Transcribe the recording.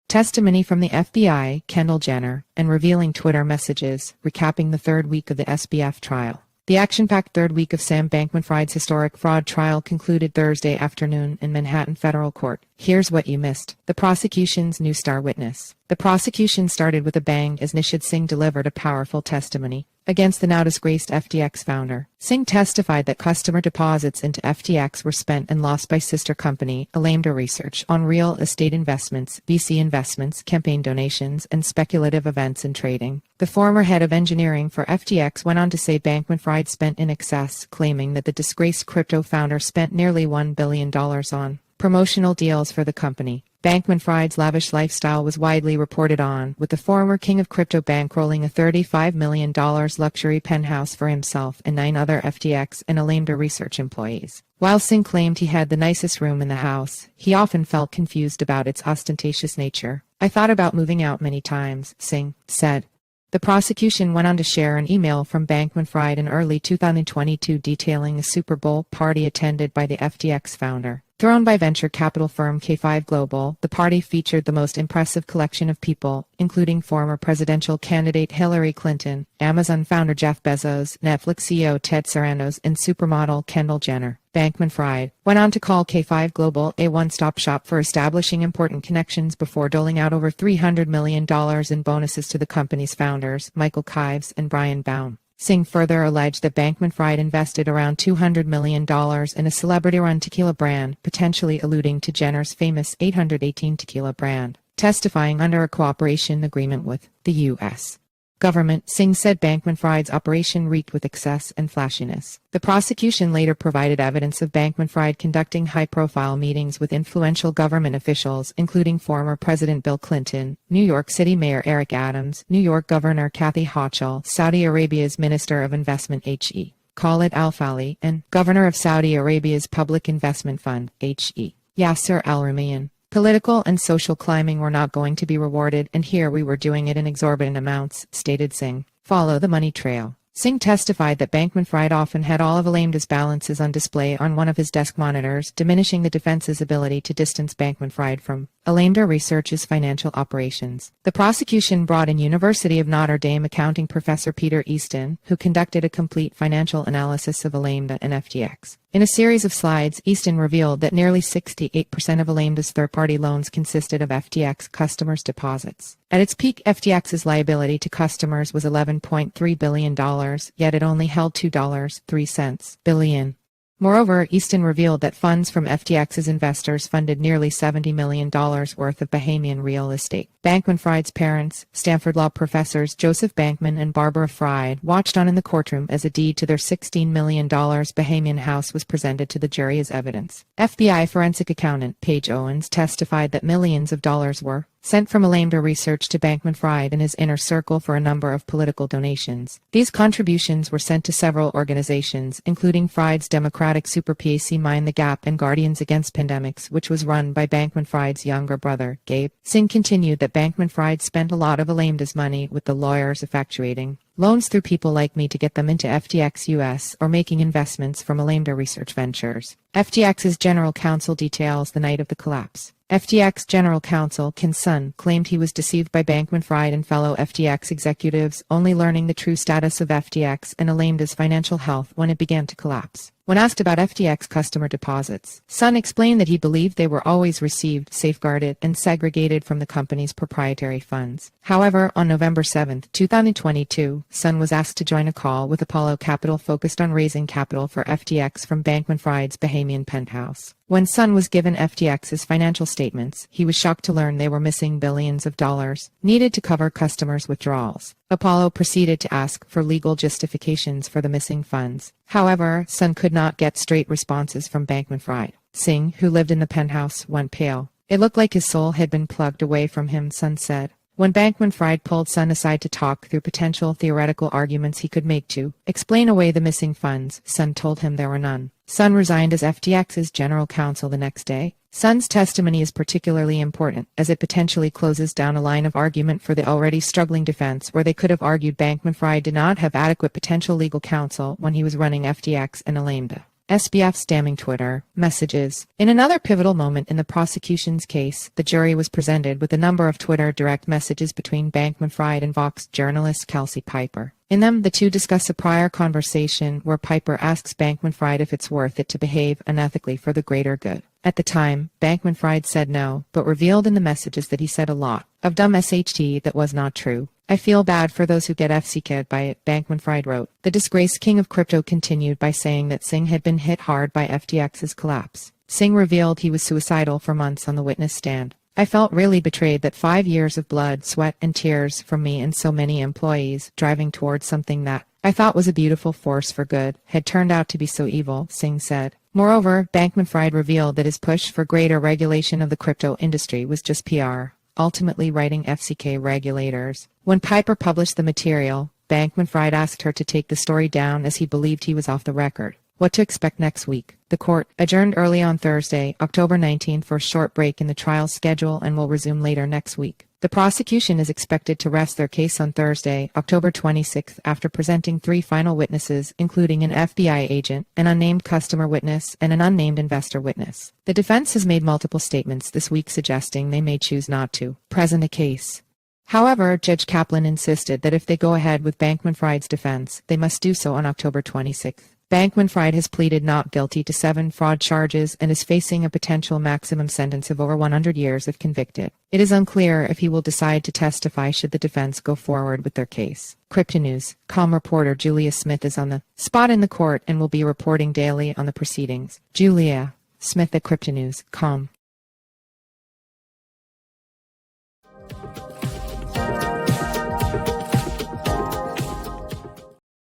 Testimony from the FBI, Kendall Jenner, and revealing Twitter messages, recapping the third week of the SBF trial. The action-packed third week of Sam Bankman-Fried's historic fraud trial concluded Thursday afternoon in Manhattan federal court. Here's what you missed. The prosecution's new star witness. The prosecution started with a bang as Nishad Singh delivered a powerful testimony against the now-disgraced FTX founder. Singh testified that customer deposits into FTX were spent and lost by sister company, Alameda Research, on real estate investments, VC investments, campaign donations, and speculative events and trading. The former head of engineering for FTX went on to say Bankman-Fried spent in excess, claiming that the disgraced crypto founder spent nearly $1 billion on promotional deals for the company. Bankman-Fried's lavish lifestyle was widely reported on, with the former king of crypto bankrolling a $35 million luxury penthouse for himself and 9 other FTX and Alameda Research employees. While Singh claimed he had the nicest room in the house, he often felt confused about its ostentatious nature. "I thought about moving out many times," Singh said. The prosecution went on to share an email from Bankman-Fried in early 2022 detailing a Super Bowl party attended by the FTX founder. Thrown by venture capital firm K5 Global, the party featured the most impressive collection of people, including former presidential candidate Hillary Clinton, Amazon founder Jeff Bezos, Netflix CEO Ted Sarandos, and supermodel Kendall Jenner. Bankman-Fried went on to call K5 Global a one-stop shop for establishing important connections before doling out over $300 million in bonuses to the company's founders, Michael Kives and Brian Baum. Singh further alleged that Bankman-Fried invested around $200 million in a celebrity-run tequila brand, potentially alluding to Jenner's famous 818 tequila brand. Testifying under a cooperation agreement with the U.S. government, Singh said Bankman-Fried's operation reeked with excess and flashiness. The prosecution later provided evidence of Bankman-Fried conducting high-profile meetings with influential government officials, including former President Bill Clinton, New York City Mayor Eric Adams, New York Governor Kathy Hochul, Saudi Arabia's Minister of Investment H.E. Khalid Al-Falih, and Governor of Saudi Arabia's Public Investment Fund H.E. Yasser Al-Rumayyan. Political and social climbing were not going to be rewarded, and here we were doing it in exorbitant amounts, stated Singh. Follow the money trail. Singh testified that Bankman-Fried often had all of Alameda's balances on display on one of his desk monitors, diminishing the defense's ability to distance Bankman-Fried from Alameda Research's financial operations. The prosecution brought in University of Notre Dame accounting professor Peter Easton, who conducted a complete financial analysis of Alameda and FTX. In a series of slides, Easton revealed that nearly 68% of Alameda's third-party loans consisted of FTX customers' deposits. At its peak, FTX's liability to customers was $11.3 billion, yet it only held $2.03 billion. Moreover, Easton revealed that funds from FTX's investors funded nearly $70 million worth of Bahamian real estate. Bankman-Fried's parents, Stanford law professors Joseph Bankman and Barbara Fried, watched on in the courtroom as a deed to their $16 million Bahamian house was presented to the jury as evidence. FBI forensic accountant Paige Owens testified that millions of dollars were sent from Alameda Research to Bankman-Fried and his inner circle for a number of political donations. These contributions were sent to several organizations, including Fried's Democratic Super PAC Mind the Gap and Guardians Against Pandemics, which was run by Bankman-Fried's younger brother, Gabe. Singh continued that Bankman-Fried spent a lot of Alameda's money with the lawyers effectuating loans through people like me to get them into FTX US or making investments from Alameda Research Ventures. FTX's general counsel details the night of the collapse. FTX general counsel Ken Sun claimed he was deceived by Bankman-Fried and fellow FTX executives, only learning the true status of FTX and Alameda's financial health when it began to collapse. When asked about FTX customer deposits, Sun explained that he believed they were always received, safeguarded, and segregated from the company's proprietary funds. However, on November 7, 2022, Sun was asked to join a call with Apollo Capital focused on raising capital for FTX from Bankman-Fried's Bahamian penthouse. When Sun was given FTX's financial statements, he was shocked to learn they were missing billions of dollars needed to cover customers' withdrawals. Apollo proceeded to ask for legal justifications for the missing funds. However, Sun could not get straight responses from Bankman-Fried. Singh, who lived in the penthouse, went pale. It looked like his soul had been plugged away from him, Sun said. When Bankman-Fried pulled Sun aside to talk through potential theoretical arguments he could make to explain away the missing funds, Sun told him there were none. Sun resigned as FTX's general counsel the next day. Sun's testimony is particularly important, as it potentially closes down a line of argument for the already struggling defense where they could have argued Bankman-Fried did not have adequate potential legal counsel when he was running FTX and Alameda. SBF spamming Twitter messages. In another pivotal moment in the prosecution's case, the jury was presented with a number of Twitter direct messages between Bankman-Fried and Vox journalist Kelsey Piper. In them, the two discuss a prior conversation where Piper asks Bankman-Fried if it's worth it to behave unethically for the greater good. At the time, Bankman-Fried said no, but revealed in the messages that he said a lot of dumb SHT that was not true. I feel bad for those who get FCK'd by it, Bankman-Fried wrote. The disgraced king of crypto continued by saying that Singh had been hit hard by FTX's collapse. Singh revealed he was suicidal for months on the witness stand. I felt really betrayed that 5 years of blood, sweat, and tears from me and so many employees driving towards something that I thought was a beautiful force for good had turned out to be so evil, Singh said. Moreover, Bankman-Fried revealed that his push for greater regulation of the crypto industry was just PR, ultimately writing FCK regulators. When Piper published the material, Bankman-Fried asked her to take the story down as he believed he was off the record. What to expect next week? The court adjourned early on Thursday, October 19 for a short break in the trial schedule and will resume later next week. The prosecution is expected to rest their case on Thursday, October 26, after presenting 3 final witnesses, including an FBI agent, an unnamed customer witness, and an unnamed investor witness. The defense has made multiple statements this week suggesting they may choose not to present a case. However, Judge Kaplan insisted that if they go ahead with Bankman-Fried's defense, they must do so on October 26. Bankman-Fried has pleaded not guilty to 7 fraud charges and is facing a potential maximum sentence of over 100 years if convicted. It is unclear if he will decide to testify should the defense go forward with their case. Cryptonews.com reporter Julia Smith is on the spot in the court and will be reporting daily on the proceedings. Julia Smith at Cryptonews.com.